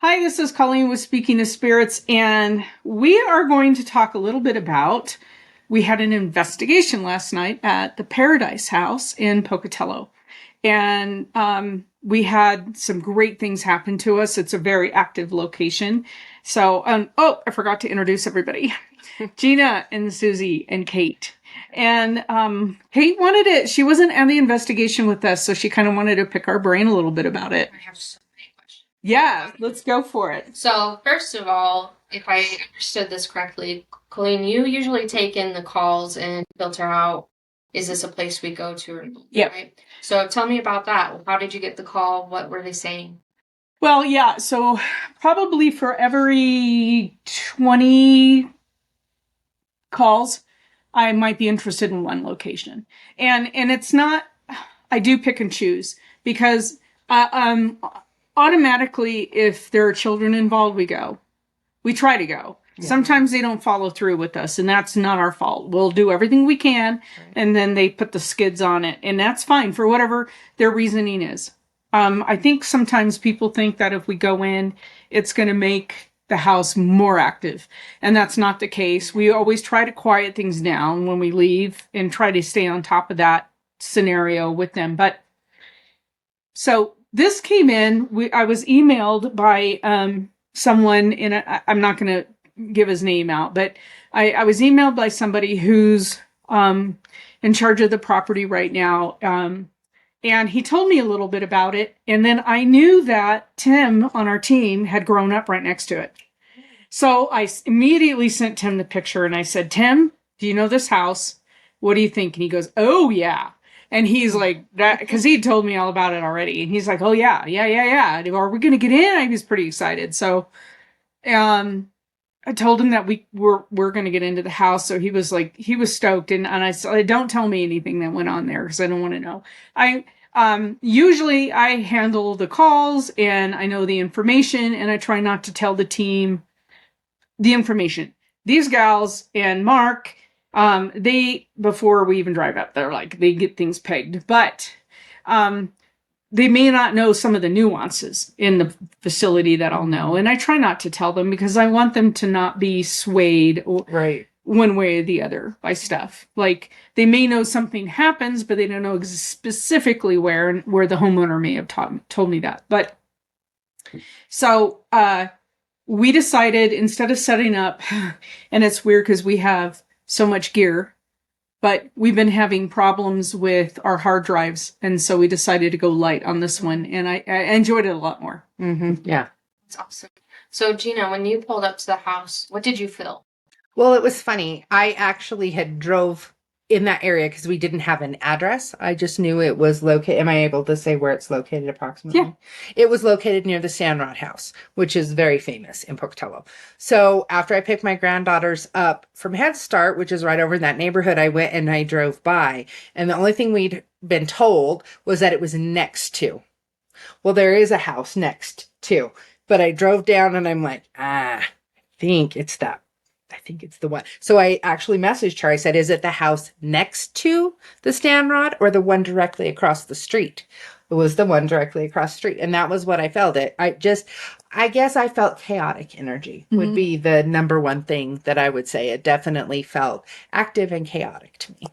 Hi, this is Colleen with Speaking of Spirits, and we are going to talk a little bit about. We had an investigation last night at the Paradice house in Pocatello, and we had some great things happen to us. It's a very active location. So, I forgot to introduce everybody. Gina and Susie and Kate. And Kate she wasn't at the investigation with us, so she kind of wanted to pick our brain a little bit about it. I have so many questions. Yeah, let's go for it. So, first of all, if I understood this correctly, Colleen, you usually take in the calls and filter out, is this a place we go to? Yeah. Right? So, tell me about that. How did you get the call? What were they saying? Well, yeah, so probably for every 20 calls, I might be interested in one location. And it's not, I do pick and choose because automatically, if there are children involved, we try to go. Yeah. Sometimes they don't follow through with us, and that's not our fault. We'll do everything we can, right. And then they put the skids on it, and that's fine for whatever their reasoning is. I think sometimes people think that if we go in, it's going to make the house more active, and that's not the case. We always try to quiet things down when we leave and try to stay on top of that scenario with them. But so this came in. I was emailed by someone I'm not going to give his name out, but I was emailed by somebody who's in charge of the property right now. And he told me a little bit about it. And then I knew that Tim on our team had grown up right next to it. So I immediately sent Tim the picture and I said, Tim, do you know this house? What do you think? And he goes, oh, yeah. And he's like, that, because he told me all about it already. And he's like, oh, yeah. Are we going to get in? I was pretty excited. So I told him that we're going to get into the house. So he was stoked. And I said, don't tell me anything that went on there because I don't want to know. Usually I handle the calls and I know the information and I try not to tell the team the information. These gals and Mark, before we even drive up, they get things pegged, but, they may not know some of the nuances in the facility that I'll know. And I try not to tell them because I want them to not be swayed right. One way or the other by stuff. Like they may know something happens, but they don't know specifically where the homeowner may have told me that. But so, we decided instead of setting up, and it's weird because we have so much gear, but we've been having problems with our hard drives. And so we decided to go light on this one. And I enjoyed it a lot more. Mm-hmm. Yeah. That's awesome. So Gina, when you pulled up to the house, what did you feel? Well, it was funny. I actually had drove in that area because we didn't have an address. I just knew it was located. Am I able to say where it's located approximately? Yeah. It was located near the Sandrod House, which is very famous in Pocatello. So after I picked my granddaughters up from Head Start, which is right over in that neighborhood, I went and I drove by. And the only thing we'd been told was that it was next to. Well, there is a house next to. But I drove down and I'm like, I think it's the one. So I actually messaged her. I said, is it the house next to the Stanrod or the one directly across the street? It was the one directly across the street. And that was what I felt. I guess I felt chaotic energy would be the number one thing that I would say. It definitely felt active and chaotic to me.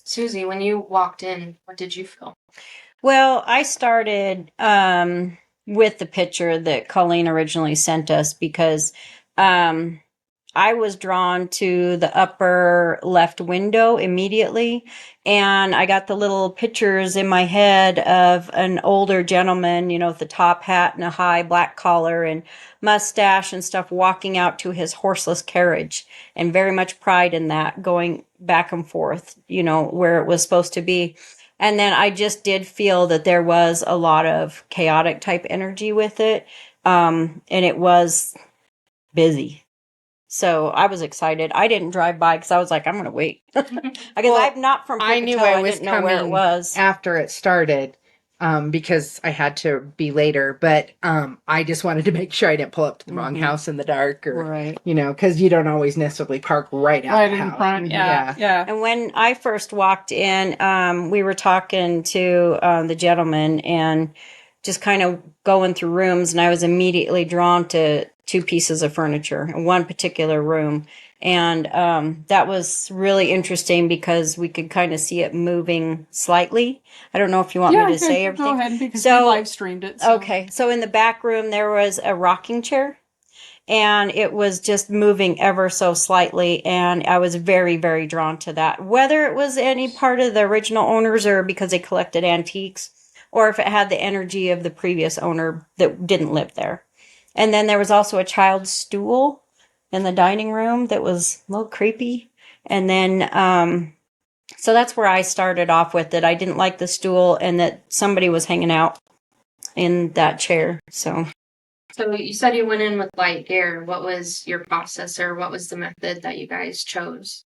Susie, when you walked in, what did you feel? Well, I started with the picture that Colleen originally sent us because I was drawn to the upper left window immediately, and I got the little pictures in my head of an older gentleman, with the top hat and a high black collar and mustache and stuff walking out to his horseless carriage, and very much pride in that, going back and forth, where it was supposed to be. And then I just did feel that there was a lot of chaotic type energy with it, and it was busy. So I was excited. I didn't drive by because I was like, I'm going to wait. Because I'm not from Pocatello. I knew I was didn't know where it was after it started because I had to be later. But I just wanted to make sure I didn't pull up to the wrong house in the dark or, right. Because you don't always necessarily park right out the house. Front. Yeah. And when I first walked in, we were talking to the gentleman, and just kind of going through rooms, and I was immediately drawn to two pieces of furniture in one particular room. And that was really interesting because we could kind of see it moving slightly. I don't know if you want me to say everything. Go ahead, because So- we live streamed it. So. Okay, so in the back room, there was a rocking chair, and it was just moving ever so slightly, and I was very, very drawn to that. Whether it was any part of the original owners or because they collected antiques, or if it had the energy of the previous owner that didn't live there. And then there was also a child's stool in the dining room that was a little creepy. And then, so that's where I started off with it. I didn't like the stool and that somebody was hanging out in that chair. So you said you went in with light gear. What was your process, or what was the method that you guys chose?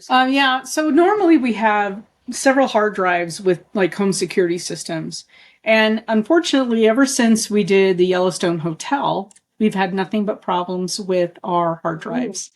Yeah, so normally we have several hard drives with like home security systems. And unfortunately, ever since we did the Yellowstone Hotel, we've had nothing but problems with our hard drives.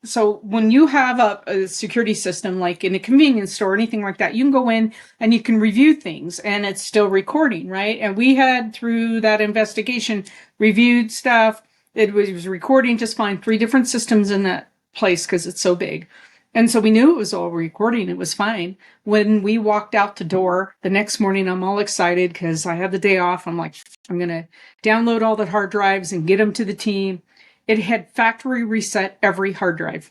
So when you have a security system, like in a convenience store or anything like that, you can go in and you can review things and it's still recording, right? And we had, through that investigation, reviewed stuff. It was recording just fine. 3 different systems in that place because it's so big. And so we knew it was all recording. It was fine. When we walked out the door the next morning, I'm all excited because I had the day off. I'm like, I'm going to download all the hard drives and get them to the team. It had factory reset every hard drive.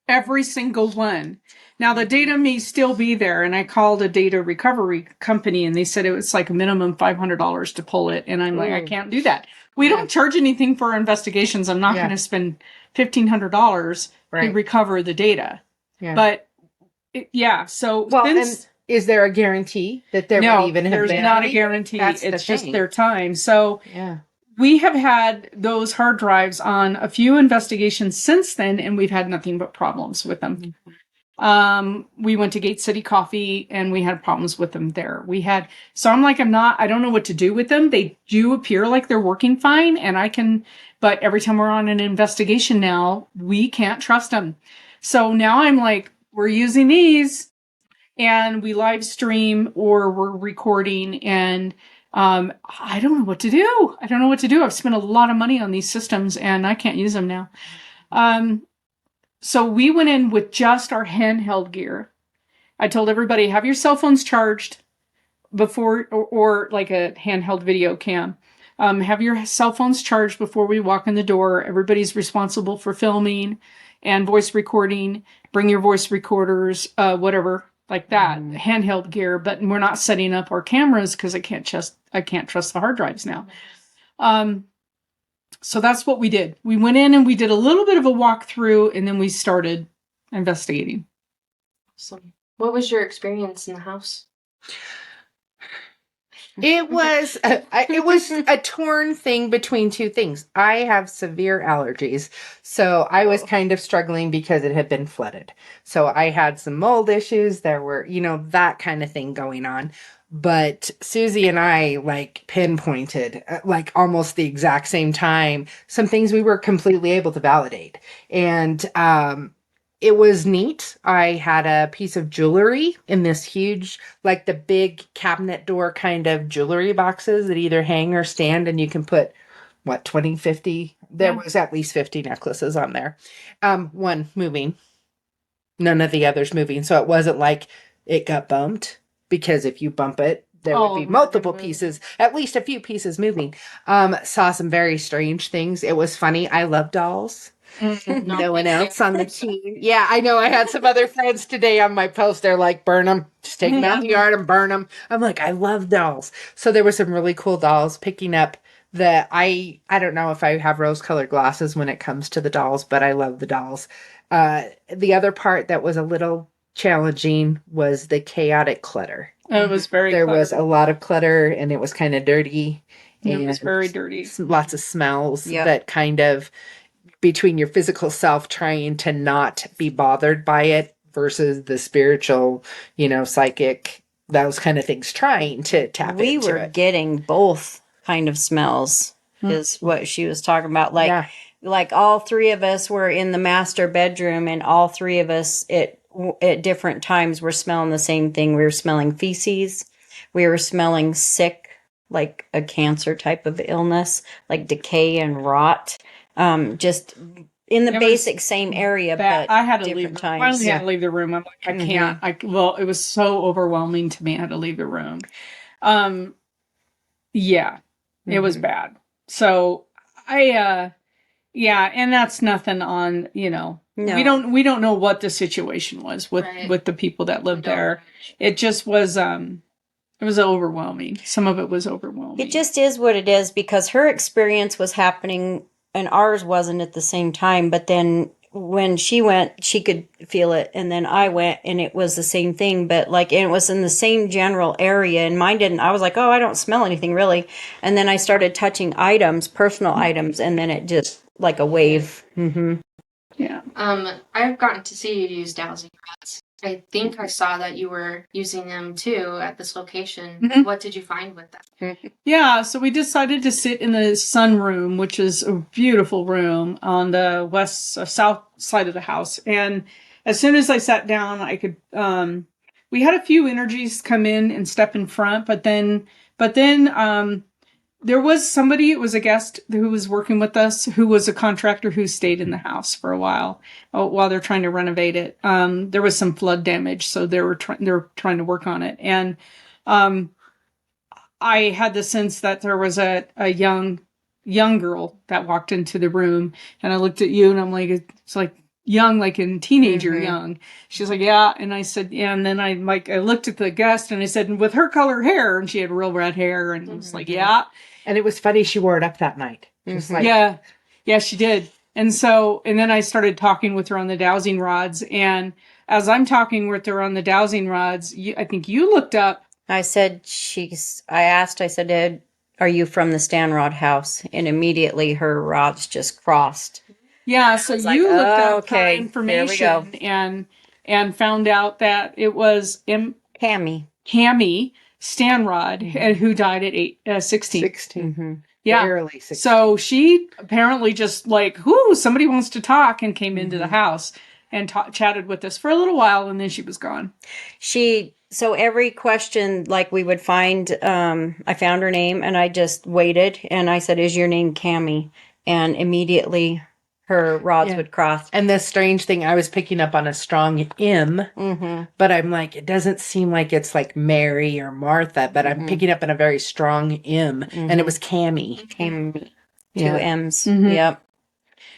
Every single one. Now the data may still be there, and I called a data recovery company and they said it was like a minimum $500 to pull it. And I'm like, I can't do that. We don't charge anything for our investigations. I'm not going to spend $1,500 to recover the data. Yeah. But so and is there a guarantee that there would even have been? There's not a guarantee. It's just their time. So we have had those hard drives on a few investigations since then, and we've had nothing but problems with them. We went to Gate City Coffee and we had problems with them there. So I'm like, I don't know what to do with them. They do appear like they're working fine, but every time we're on an investigation now, we can't trust them. So now I'm like, we're using these and we live stream or we're recording, and I don't know what to do. I've spent a lot of money on these systems and I can't use them now. So we went in with just our handheld gear. I told everybody, have your cell phones charged before, or like a handheld video cam. Have your cell phones charged before we walk in the door. Everybody's responsible for filming and voice recording. Bring your voice recorders, whatever, like that, handheld gear. But we're not setting up our cameras because I can't trust the hard drives now. So that's what we did. We went in and we did a little bit of a walkthrough, and then we started investigating. Awesome. What was your experience in the house? It was a torn thing between two things. I have severe allergies, so I was kind of struggling because it had been flooded. So I had some mold issues. There were, that kind of thing going on. But Susie and I pinpointed almost the exact same time some things we were completely able to validate. And it was neat. I had a piece of jewelry in this huge, the big cabinet door kind of jewelry boxes that either hang or stand, and you can put 20, 50. There was at least 50 necklaces on there. One moving, none of the others moving. So it wasn't like it got bumped. Because if you bump it, there would be multiple pieces, at least a few pieces moving. Saw some very strange things. It was funny. I love dolls. No one else on the team. Yeah, I know. I had some other friends today on my post. They're like, burn them. Just take them out in the yard and burn them. I'm like, I love dolls. So there were some really cool dolls picking up I don't know if I have rose-colored glasses when it comes to the dolls, but I love the dolls. The other part that was a little challenging was the chaotic clutter. It was there was a lot of clutter, and it was kind of dirty. It was very dirty. Lots of smells that kind of, between your physical self trying to not be bothered by it versus the spiritual, psychic, those kind of things trying to tap into it. We were getting both kind of smells is what she was talking about. Like all 3 of us were in the master bedroom, and all 3 of us at different times were smelling the same thing. We were smelling feces. we were smelling sick, like a cancer type of illness, like decay and rot. Just in the It was basic same area, Bad. but I had to leave. different times. Finally, had to leave the room. I'm like, I can't. Well, it was so overwhelming to me. I had to leave the room. Yeah, it was bad. So yeah, and that's nothing on, No. we don't know what the situation was with the people that lived there. It just was it was overwhelming. Some of it was overwhelming. It just is what it is, because her experience was happening and ours wasn't at the same time. But then when she went, she could feel it. And then I went and it was the same thing. But like, and it was in the same general area, and mine didn't. I was like, oh, I don't smell anything really. And then I started touching items, personal items. And then it just like a wave. Mm-hmm. Yeah. I've gotten to see you use dowsing rods. I think I saw that you were using them too at this location. Mhm. What did you find with that? Yeah, so we decided to sit in the sunroom, which is a beautiful room on the south side of the house. And as soon as I sat down, I could, we had a few energies come in and step in front, but then, there was somebody, it was a guest who was working with us, who was a contractor who stayed in the house for a while they're trying to renovate it. There was some flood damage, so they're trying to work on it. And I had the sense that there was a young girl that walked into the room, and I looked at you and I'm like, it's like young, like in teenager young. She's like, yeah. And I said, yeah. And then I looked at the guest and I said, and with her color hair, and she had real red hair, and I was like, yeah. And it was funny, she wore it up that night. Just like, yeah, she did. And so, and then I started talking with her on the dowsing rods. And as I'm talking with her on the dowsing rods, I think you looked up. I said, I said, are you from the Stanrod house? And immediately her rods just crossed. Yeah, so like, you looked up okay, information and found out that it was Cammy Stanrod, who died at 16. 16. Mm-hmm. Yeah. Barely 16. So she apparently just like, somebody wants to talk, and came into the house and chatted with us for a little while, and then she was gone. So every question, like we would find, I found her name and I just waited and I said, is your name Cammy? And immediately her rods would cross. And the strange thing, I was picking up on a strong M, but I'm like, it doesn't seem like it's like Mary or Martha, but I'm picking up on a very strong M, and it was Cammy. Cammy. Two M's. Mhm. Yep.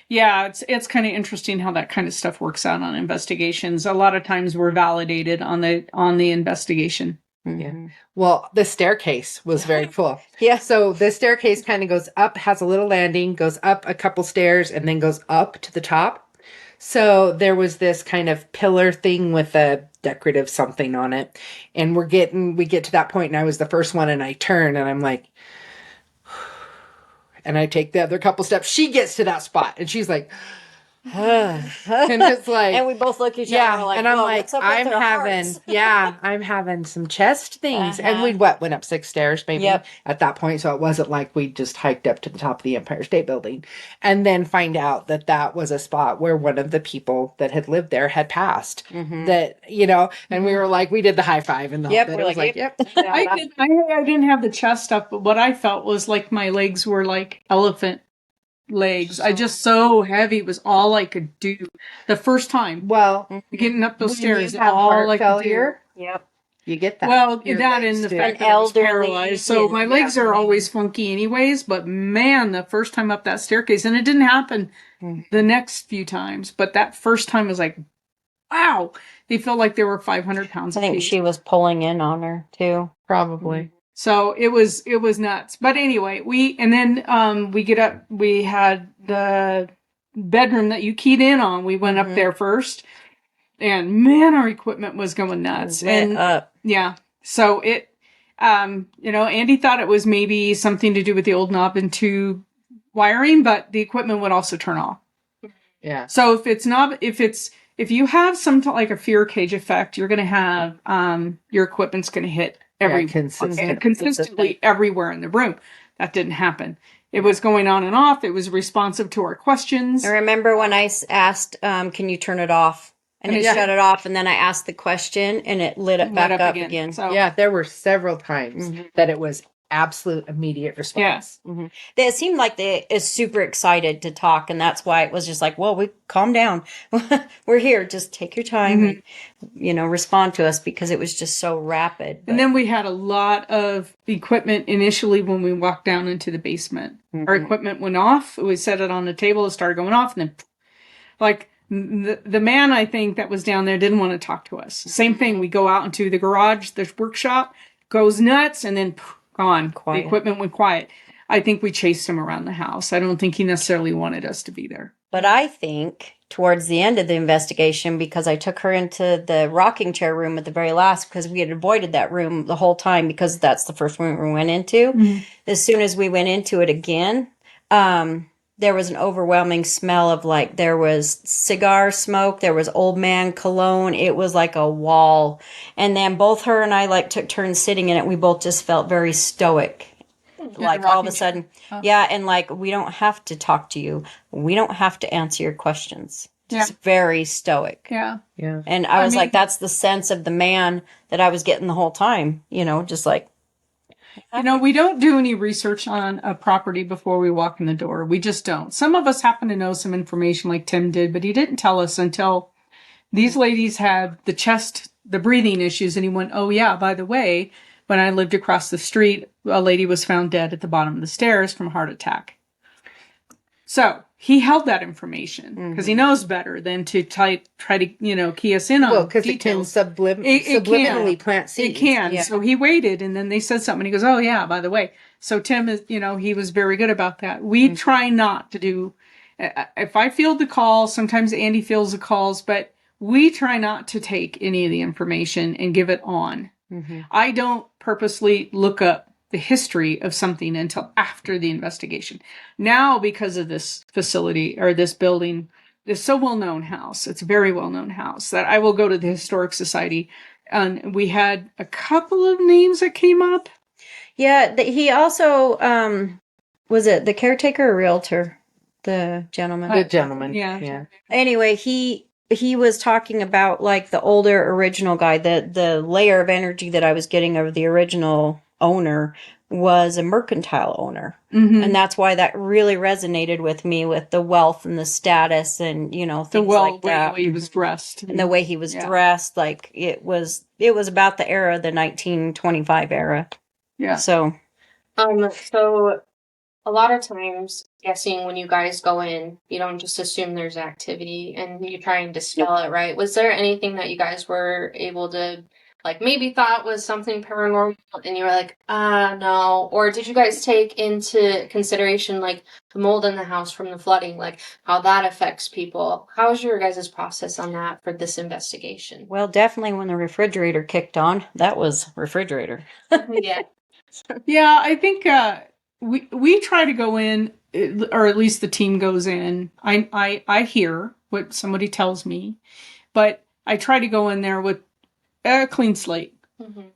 Yeah, it's kind of interesting how that kind of stuff works out on investigations. A lot of times we're validated on the investigation. Yeah. Well, the staircase was very cool. Yeah. So the staircase kind of goes up, has a little landing, goes up a couple stairs, and then goes up to the top. So there was this kind of pillar thing with a decorative something on it. And we get to that point, and I was the first one, and I turn and I'm like, and I take the other couple steps. She gets to that spot and she's like, and it's like, and we both look at each other like, and I'm whoa, like, what's up with I'm our having, hearts? I'm having some chest things. And we went up 6 stairs maybe at that point. So it wasn't like we just hiked up to the top of the Empire State Building, and then find out that was a spot where one of the people that had lived there had passed. That, and we were like, we did the high five and the whole bit. It was like, yep. I didn't have the chest stuff, but what I felt was like my legs were like elephant legs. I just so heavy was all I could do the first time. Well, getting up those stairs, you have all heart I could failure, do. Yep. You get that. Well, Your that legs and the do. fact An that I was elderly, paralyzed. So my legs are always funky anyways, but man, the first time up that staircase, and it didn't happen the next few times, but that first time was like, wow, they felt like they were 500 pounds. I think apiece. she was pulling in on her too. Probably. So it was nuts. But anyway, we get up, we had the bedroom that you keyed in on. We went up there first, and man, our equipment was going nuts. Yeah. So it, Andy thought it was maybe something to do with the old knob and tube wiring, but the equipment would also turn off. Yeah. So if you have something like a fear cage effect, you're going to have, your equipment's going to hit consistently everywhere in the room. That didn't happen. It was going on and off. It was responsive to our questions. I remember when I asked, can you turn it off? And And it it shut it off, and then I asked the question, and it lit it back up again. So Yeah, there were several times Mhm. that it was absolute immediate response. It seemed like they is super excited to talk, and that's why it was just like, well, we calm down. We're here. Just take your time and respond to us, because it was just so rapid. And then we had a lot of equipment initially when we walked down into the basement. Our equipment went off. We set it on the table. It started going off. And then, like, the man, I think, that was down there didn't want to talk to us. Same thing. We go out into the garage, the workshop, goes nuts, and then gone. Quiet. The equipment went quiet. I think we chased him around the house. I don't think he necessarily wanted us to be there. But I think towards the end of the investigation, because I took her into the rocking chair room at the very last, because we had avoided that room the whole time, because that's the first room we went into. As soon as we went into it again, there was an overwhelming smell of, like, there was cigar smoke, there was old man cologne. It was like a wall. And then both her and I, like, took turns sitting in it. We both just felt very stoic. Like, all of a sudden, and like, we don't have to talk to you. We don't have to answer your questions. Just very stoic. Yeah. Yeah. And I was like, that's the sense of the man that I was getting the whole time, just like. We don't do any research on a property before we walk in the door. We just don't. Some of us happen to know some information like Tim did, but he didn't tell us until these ladies had the breathing issues. And he went, oh yeah, by the way, when I lived across the street, a lady was found dead at the bottom of the stairs from a heart attack. So he held that information because he knows better than to try to, key us in on because it can details. subliminally plant seeds. It can. Yeah. So he waited, and then they said something. And he goes, oh, yeah, by the way. So Tim is, he was very good about that. We try not to do, if I field the call, sometimes Andy fields the calls, but we try not to take any of the information and give it on. I don't purposely look up the history of something until after the investigation. Now, because of this facility or this building, this so well-known house, it's a very well-known house, that I will go to the Historic Society. And we had a couple of names that came up. Yeah, he also, was it the caretaker or realtor? The gentleman? The gentleman. Yeah. Anyway, he was talking about, like, the older original guy, the layer of energy that I was getting of the original owner was a mercantile owner. And that's why that really resonated with me, with the wealth and the status and, things like that. The way he was dressed. And the way he was dressed, like, it was about the era, the 1925 era. Yeah. So a lot of times, guessing when you guys go in, you don't just assume there's activity and you try and dispel it, right? Was there anything that you guys were able to, like, maybe thought was something paranormal and you were like, no? Or did you guys take into consideration, like, the mold in the house from the flooding, like, how that affects people? How was your guys' process on that for this investigation? well, definitely when the refrigerator kicked on, that was refrigerator. Yeah. Yeah, I think we try to go in, or at least the team goes in. I hear what somebody tells me, but I try to go in there with a clean slate.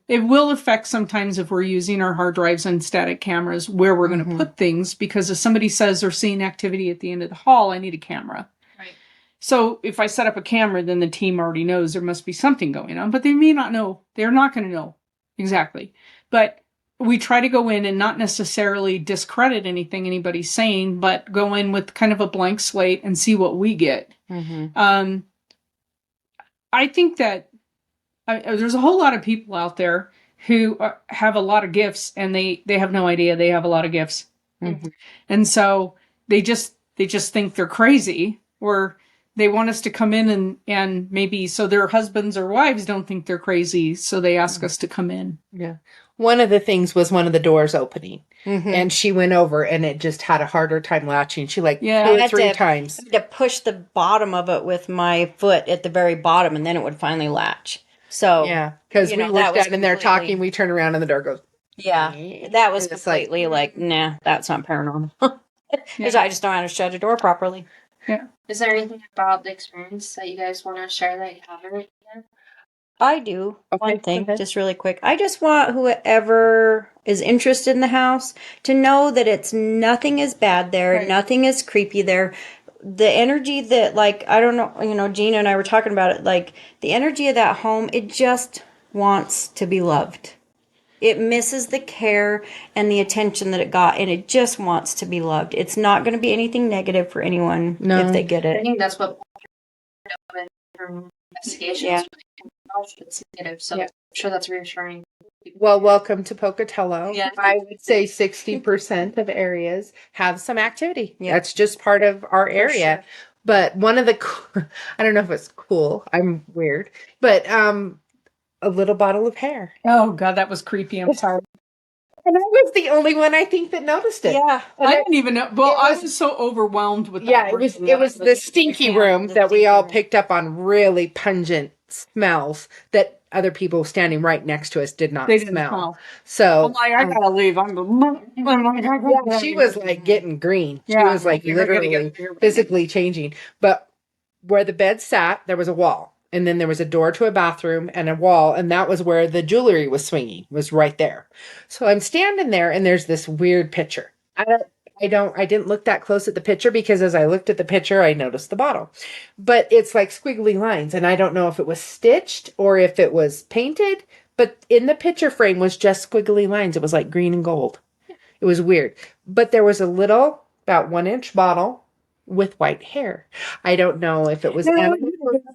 It will affect sometimes if we're using our hard drives and static cameras where we're going to put things, because if somebody says they're seeing activity at the end of the hall, I need a camera. Right. So if I set up a camera, then the team already knows there must be something going on, but they may not know. They're not going to know exactly. But we try to go in and not necessarily discredit anything anybody's saying, but go in with kind of a blank slate and see what we get. I think that there's a whole lot of people out there who have a lot of gifts, and they have no idea they have a lot of gifts. And so they just think they're crazy, or they want us to come in and maybe so their husbands or wives don't think they're crazy, so they ask us to come in. Yeah. One of the things was one of the doors opening, and she went over and it just had a harder time latching. She 2 or 3 times. I had to push the bottom of it with my foot at the very bottom, and then it would finally latch. So yeah, because we were standing there talking, we turn around and the door goes. Yeah, that was completely like, nah, that's not paranormal. Because I just know how to shut a door properly. Yeah. Is there anything about the experience that you guys want to share that you haven't yet? I do. Okay, One go thing, ahead. just really quick. I just want whoever is interested in the house to know that nothing is bad there. Right. Nothing is creepy there. the energy that, like, I don't know, Gina and I were talking about it, like the energy of that home, it just wants to be loved. It misses the care and the attention that it got, and it just wants to be loved. It's not going to be anything negative for anyone if they get I it. think that's what from investigations. Yeah. It's negative, so Yeah. I'm sure that's reassuring. Well, welcome to Pocatello. Yeah. I would say 60% of areas have some activity. Yeah. That's just part of our area. sure. But one of the, I don't know if it's cool. I'm weird, but a little bottle of hair. Oh God, that was creepy. I'm sorry. And I was the only one I think that noticed it. Yeah. And I didn't even know. Well, I was- was so overwhelmed with that. Yeah, it was the stinky room that we all picked up on really pungent smells that other people standing right next to us did not They didn't smell. smell. So I'm like, I gotta leave. yeah, she was like getting green. She Yeah. was like We're gonna literally get here. physically changing. But where the bed sat, there was a wall. And then there was a door to a bathroom and a wall. And that was where the jewelry was swinging, was right there. So I'm standing there and there's this weird picture. I didn't look that close at the picture because as I looked at the picture, I noticed the bottle. But it's like squiggly lines. And I don't know if it was stitched or if it was painted. But in the picture frame was just squiggly lines. It was like green and gold. It was weird. But there was a little, about 1-inch bottle with white hair. I don't know if it was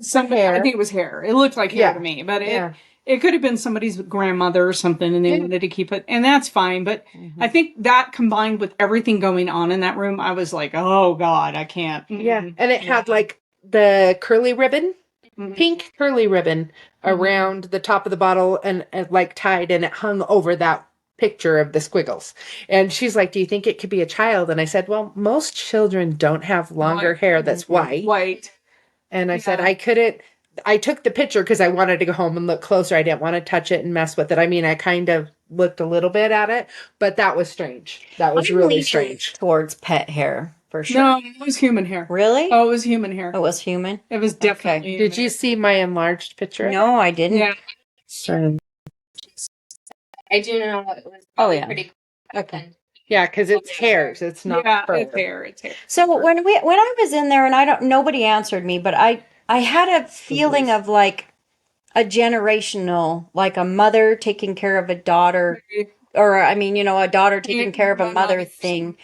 Somebody, I think it was hair. It looked like hair Yeah. to me, but Yeah. it could have been somebody's grandmother or something, and they Yeah. wanted to keep it, and that's fine. But I think that combined with everything going on in that room, I was like, oh God, I can't. Yeah. And it had like the curly ribbon, Mhm. pink curly ribbon around the top of the bottle and like tied and it hung over that picture of the squiggles. And she's like, do you think it could be a child? And I said, well, most children don't have longer White. hair that's white. White. And I said, Yeah. I couldn't, I took the picture because I wanted to go home and look closer. I didn't want to touch it and mess with it. I mean, I kind of looked a little bit at it, but that was strange. That was I'm really leaning strange. towards pet hair for sure. No, it was human hair. Really? Oh, it was human hair. It was human? It was definitely. Did you see my enlarged picture? No, I didn't. Yeah. So, I do know it was Oh, yeah. pretty Okay. yeah, because it's hairs. It's not Yeah, fur. it's hair. It's hair. So when I was in there, and nobody answered me, but I had a feeling of like a generational, like a mother taking care of a daughter, or I mean, a daughter taking care of a mother thing,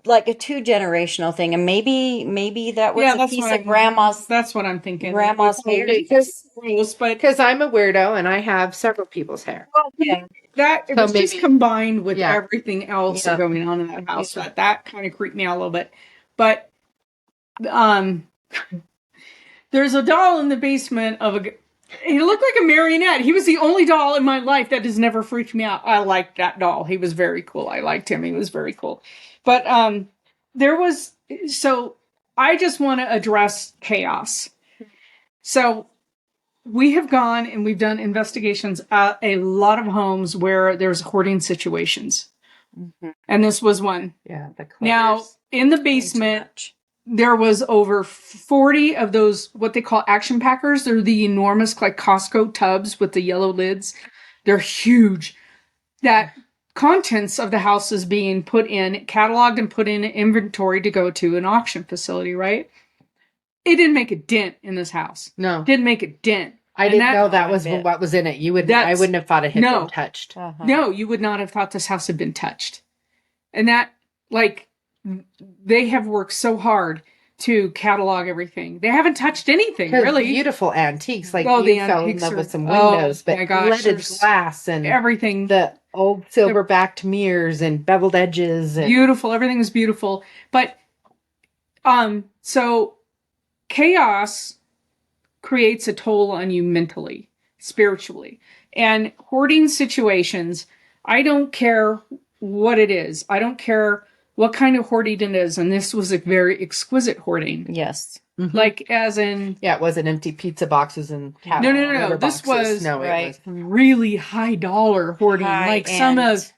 like a 2-generational thing, and maybe that was Yeah, a that's piece what of grandma's. That's what I'm thinking. Grandma's hair. It's gross, but Because I'm a weirdo and I have several people's hair. Okay. that it So was just maybe- combined with Yeah. everything else Yeah. going on in that house. That kind of creeped me out a little bit. But um there's a doll in the basement of he looked like a marionette. He was the only doll in my life that has never freaked me out. I liked that doll. He was very cool. I liked him. He was very cool. But so I just want to address chaos. So we have gone and we've done investigations at a lot of homes where there's hoarding situations. And this was one. Yeah. The Now, clutters. in the basement, there was over 40 of those, what they call action packers. They're the enormous, like Costco tubs with the yellow lids. They're huge. That contents of the house is being put in, cataloged and put in inventory to go to an auction facility, right? It didn't make a dent in this house. No. Didn't make a dent. I And didn't know that one was bit. what was in it. I That's- wouldn't have thought it had no. been touched. Uh-huh. No, you would not have thought this house had been touched. And that, like, they have worked so hard to catalog everything. They haven't touched anything, really. Beautiful antiques. Like Oh, you the fell in antiques love are- with some oh, windows, but my gosh, leaded there's glass and Everything. the old silver-backed mirrors and beveled edges. And Beautiful. Everything was beautiful. But, so chaos creates a toll on you mentally, spiritually. And hoarding situations, I don't care what it is. I don't care what kind of hoarding it is. And this was a very exquisite hoarding. Yes. Like, as in yeah, it wasn't empty pizza boxes and No. letter This boxes. was no, it right. was really high dollar hoarding. High Like some end. of,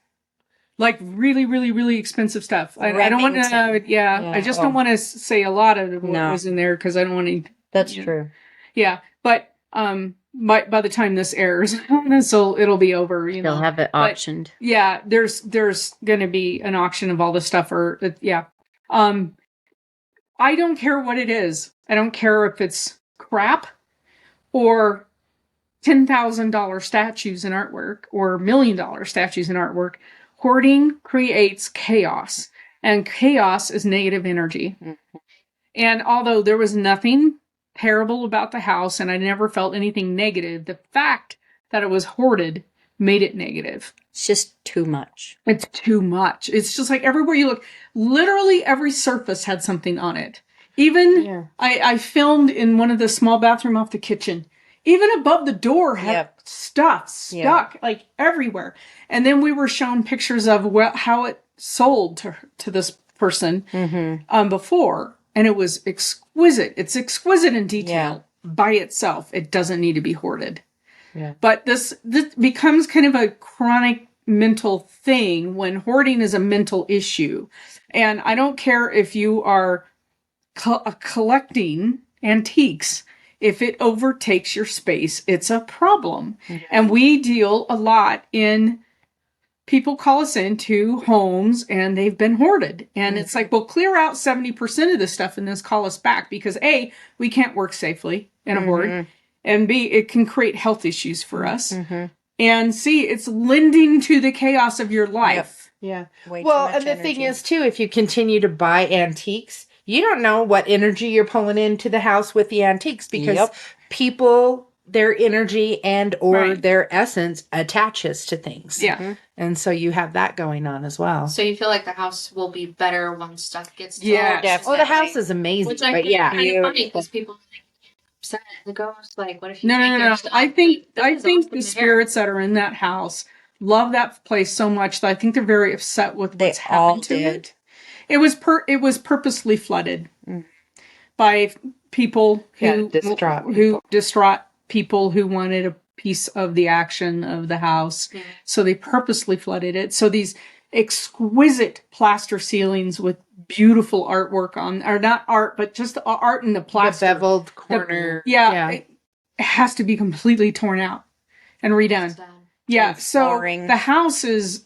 like really, really, really expensive stuff. I don't want to, Remington. yeah, I just don't want to say a lot of what No. was in there because I don't want to. That's Yeah. true. Yeah, but by the time this airs, it'll be over. You They'll know, have it But- auctioned. yeah. There's going to be an auction of all this stuff, or yeah. I don't care what it is. I don't care if it's crap or $10,000 statues and artwork or $1,000,000 statues and artwork. Hoarding creates chaos, and chaos is negative energy. Mm-hmm. And although there was nothing terrible about the house and I never felt anything negative, the fact that it was hoarded made it negative. It's just too much. It's too much. It's just like everywhere you look, literally every surface had something on it. Even I filmed in one of the small bathroom off the kitchen. Even above the door had stuff stuck like everywhere. And then we were shown pictures of how it sold to this person before. And it was exquisite. It's exquisite in detail by itself. It doesn't need to be hoarded. Yeah. But this becomes kind of a chronic mental thing when hoarding is a mental issue. And I don't care if you are collecting antiques. If it overtakes your space, it's a problem. Mm-hmm. And we deal a lot in people call us into homes and they've been hoarded. And it's like, well, clear out 70% of the stuff and then call us back because A, we can't work safely in a hoard. And B, it can create health issues for us. And C, it's lending to the chaos of your life. Yeah. Well, and the thing is too, if you continue to buy antiques, you don't know what energy you're pulling into the house with the antiques because people, their energy and or their essence attaches to things. Yeah. And so you have that going on as well. So you feel like the house will be better once stuff gets to Oh, the house is amazing. Which I think kind of funny because people think upset the ghost. Like, what if you No. I think the spirits that are in that house love that place so much that I think they're very upset with what's happened to it. It was purposely flooded by people who distraught people who wanted a piece of the action of the house. So they purposely flooded it. So these exquisite plaster ceilings with beautiful artwork on, or not art, but just art in the plaster. The beveled corner. It has to be completely torn out and redone. So the house is,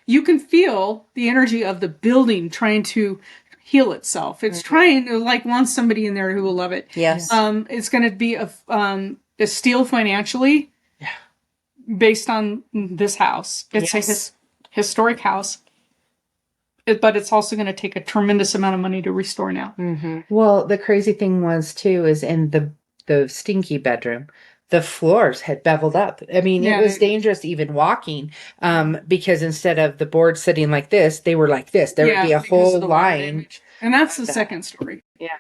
you can feel the energy of the building trying to heal itself. It's trying to want somebody in there who will love it. Yes. It's going to be a steal financially based on this house. It's a historic house, but it's also going to take a tremendous amount of money to restore now. Well, the crazy thing was too, is in the stinky bedroom, the floors had beveled up. I mean, it was dangerous even walking because instead of the board sitting like this, they were like this. There would be a whole line. And that's the second story. Yeah.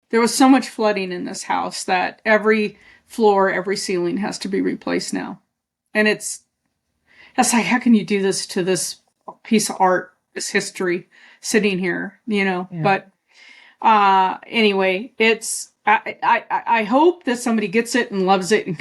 There was so much flooding in this house that every floor, every ceiling has to be replaced now. And it's like, how can you do this to this piece of art, this history sitting here, But anyway, it's, I hope that somebody gets it and loves it and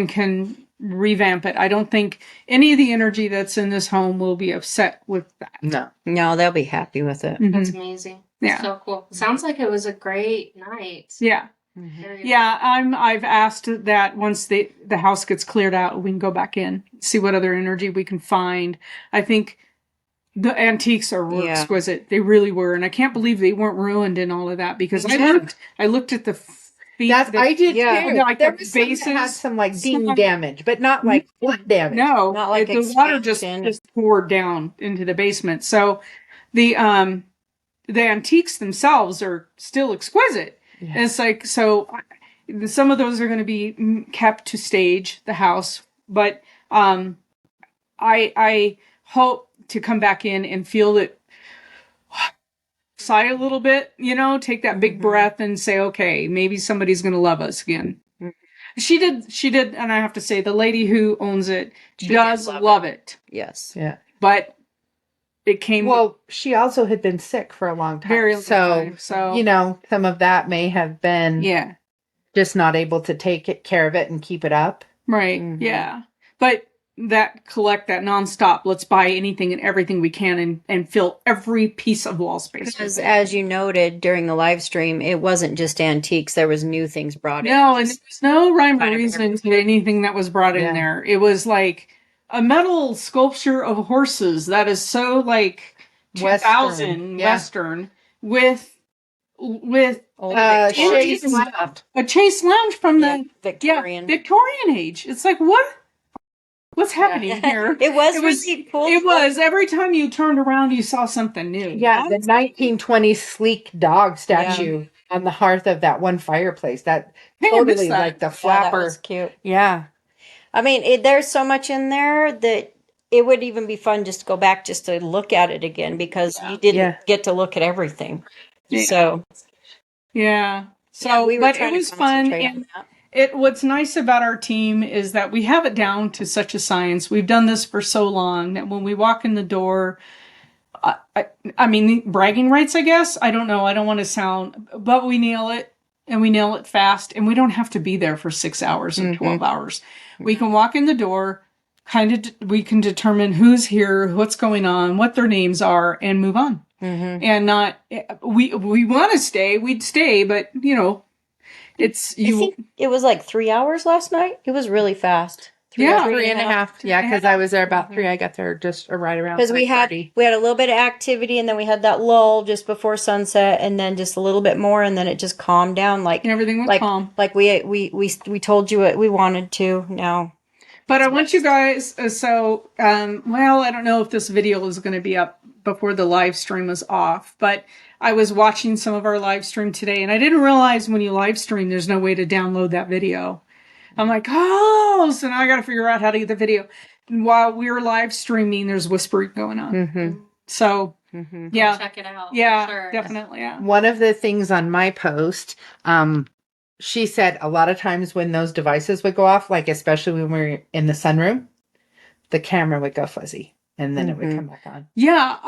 can revamp it. I don't think any of the energy that's in this home will be upset with that. No, they'll be happy with it. That's amazing. Yeah. So cool. Sounds like it was a great night. Yeah. I've asked that once the house gets cleared out, we can go back in, see what other energy we can find. I think the antiques were exquisite. They really were. And I can't believe they weren't ruined and all of that because I looked at the feet. I did too. Like there the was bases some that had some ding damage, but not flood damage. No, not like the water just poured down into the basement. So the antiques themselves are still exquisite. Yeah. And it's like, so some of those are going to be kept to stage the house, but I hope to come back in and feel it, sigh a little bit, take that big breath and say, okay, maybe somebody's going to love us again. She did, and I have to say, the lady who owns it does love it. Yes. Yeah. But it came. Well, she also had been sick for a long time. Very long time. So, some of that may have been just not able to take care of it and keep it up. Right. Mm-hmm. Yeah. But collect that nonstop. Let's buy anything and everything we can and fill every piece of wall space. Because as you noted during the live stream, it wasn't just antiques. There was new things brought in. No, and there's no rhyme or reason to anything that was brought in there. It was like a metal sculpture of horses that is so 2000 Western. with Old Shays Victorian stuff. a Chase Lounge from the Victorian. Victorian age. It's like what's happening here? It was really cool. It was every time you turned around, you saw something new. Yeah, the 1920s sleek dog statue on the hearth of that one fireplace. That Hey, I missed totally that. like the Yeah, flapper. that was cute. Yeah. I mean, there's so much in there that it would even be fun just to go back just to look at it again because you didn't get to look at everything. Yeah. So Yeah. So, we were but trying it to was fun, concentrate on and that. what's nice about our team is that we have it down to such a science. We've done this for so long that when we walk in the door, I mean, bragging rights, I guess. I don't know. I don't want to sound, but we nail it, and we nail it fast, and we don't have to be there for 6 hours or 12 hours. We can walk in the door, we can determine who's here, what's going on, what their names are, and move on. And not, we want to stay, we'd stay, but it's I think it was like 3 hours last night. It was really fast. Three and a half. Yeah, because I was there about 3. I got there just right around Because we had 5:30. a little bit of activity, and then we had that lull just before sunset, and then just a little bit more, and then it just calmed down. Like everything was calm. Like we told you what we wanted to. Now, but I want you guys. Well, I don't know if this video is going to be up before the live stream was off, but I was watching some of our live stream today, and I didn't realize when you live stream, there's no way to download that video. I'm like, oh, so now I got to figure out how to get the video. And while we're live streaming, there's whispering going on. So, yeah. Check it out. Yeah, for sure. definitely. Yeah. One of the things on my post, she said a lot of times when those devices would go off, like especially when we were in the sunroom, the camera would go fuzzy and then it would come back on. Yeah,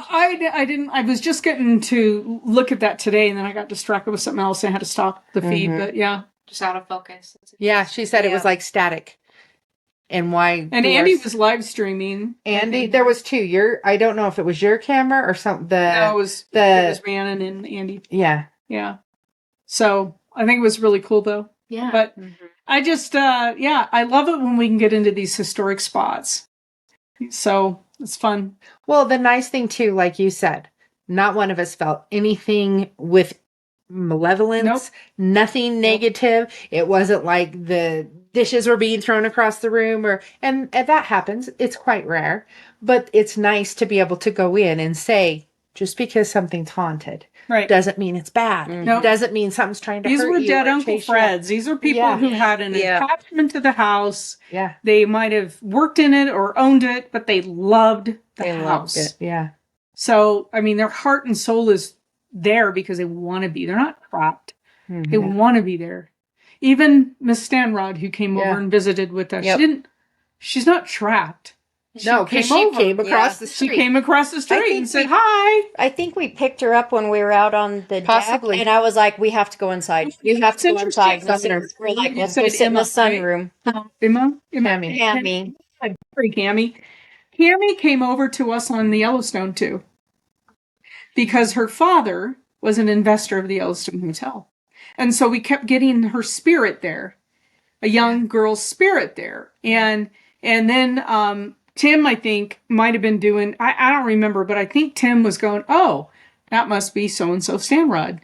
I didn't. I was just getting to look at that today, and then I got distracted with something else. And I had to stop the feed. But yeah, Just out of focus. Yeah, she said it was like static. And why? and Andy was live streaming. Andy, there was 2. I don't know if it was your camera or something. No, it was Rhiannon and Andy. Yeah. Yeah. So I think it was really cool, though. Yeah. But I just, I love it when we can get into these historic spots. So it's fun. Well, the nice thing too, like you said, not one of us felt anything with malevolence, Nope. nothing negative. It wasn't like the dishes were being thrown across the room and that happens. It's quite rare, but it's nice to be able to go in and say, just because something's haunted Right. doesn't mean it's bad. Nope. Doesn't mean something's trying to These hurt were you dead or Uncle chase you out. Freds. These are people who had an attachment to the house. Yeah. They might have worked in it or owned it, but they loved the house. Loved it. Yeah. So, I mean, their heart and soul is there because they want to be. They're not trapped. They want to be there. Even Miss Stanrod, who came over and visited with us, she's not trapped. No, because she came across the street. She came across the street and said, hi. I think we picked her up when we were out on the Possibly. deck, and I was like, we have to go inside. You have to go inside. We're like, let's go sit in the sunroom. Emma? Tammy. Cammy. Cammy came over to us on the Yellowstone, too. Because her father was an investor of the Yellowstone Hotel. And so we kept getting her spirit there. A young girl's spirit there. And then Tim, I think, might have been doing, I don't remember, but I think Tim was going, oh, that must be so-and-so Stanrod,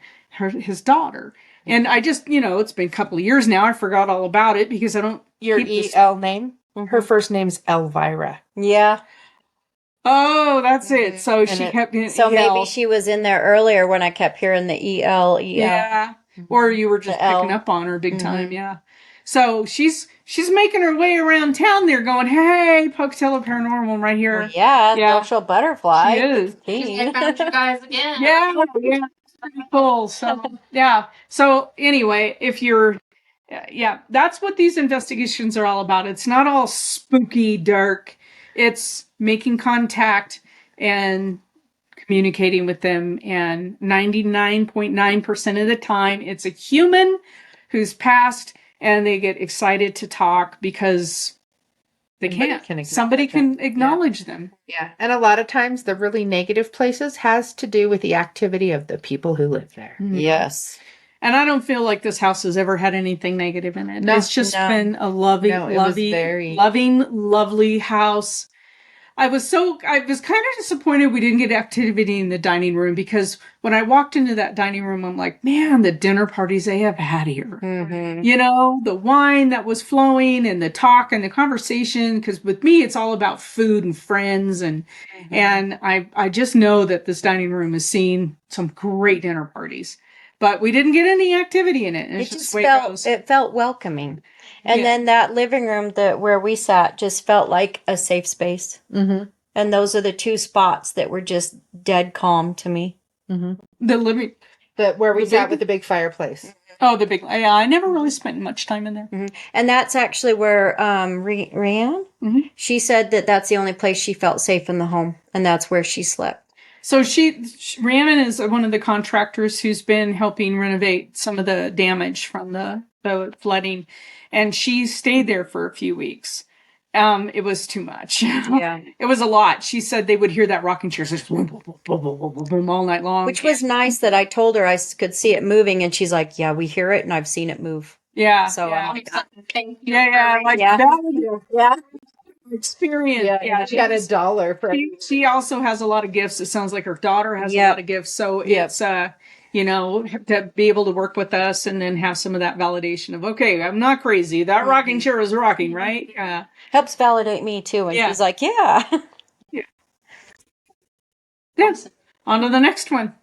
his daughter. And I just, it's been a couple of years now. I forgot all about it because I don't. Your E.L. name? Her first name's Elvira. Yeah. Oh, that's it. So she kept getting So EL. maybe she was in there earlier when I kept hearing the EL. Yeah. Or you were just picking up on her big time. Yeah. So she's making her way around town there going, hey, Pocatello Paranormal right here. Well, yeah, social butterfly. She is. I found you guys again. Yeah. Pretty cool. So, yeah. So anyway, if you're, that's what these investigations are all about. It's not all spooky, dark. It's making contact and communicating with them. And 99.9% of the time, it's a human who's passed and they get excited to talk because they can't. Somebody can acknowledge them. Yeah. And a lot of times the really negative places has to do with the activity of the people who live there. Yes. And I don't feel like this house has ever had anything negative in it. No, it's just been a loving, lovely house. I was kind of disappointed we didn't get activity in the dining room, because when I walked into that dining room, I'm like, man, the dinner parties they have had here. Mm-hmm. You know, the wine that was flowing and the talk and the conversation, because with me, it's all about food and friends. And I just know that this dining room has seen some great dinner parties, but we didn't get any activity in it. And it's It just the way it felt welcoming. And Yeah. then that living room where we sat just felt like a safe space. Mm-hmm. And those are the two spots that were just dead calm to me. Mm-hmm. The living, Where we The sat big- with the big fireplace. the big, yeah, I never really spent much time in there. Mhm. And that's actually where Rianne, Mhm. she said that that's the only place she felt safe in the home. And that's where she slept. So Rhiannon is one of the contractors who's been helping renovate some of the damage from the flooding, and she stayed there for a few weeks. It was too much. Yeah. It was a lot. She said they would hear that rocking chair just boom, boom, boom, boom, boom, boom, boom, all night long. Which was nice that I told her I could see it moving. And she's like, yeah, we hear it and I've seen it move. Yeah. So yeah. I'm like, Thank you. Like Yeah. that yeah. experience. Yeah, she got $1 for She also has a lot of gifts. It sounds like her daughter has a Yep. lot of gifts. So Yep. it's to be able to work with us and then have some of that validation of, okay, I'm not crazy. That rocking chair is rocking, right? Yeah. Helps validate me too. And Yeah. she's like, yeah. Yes. On to the next one.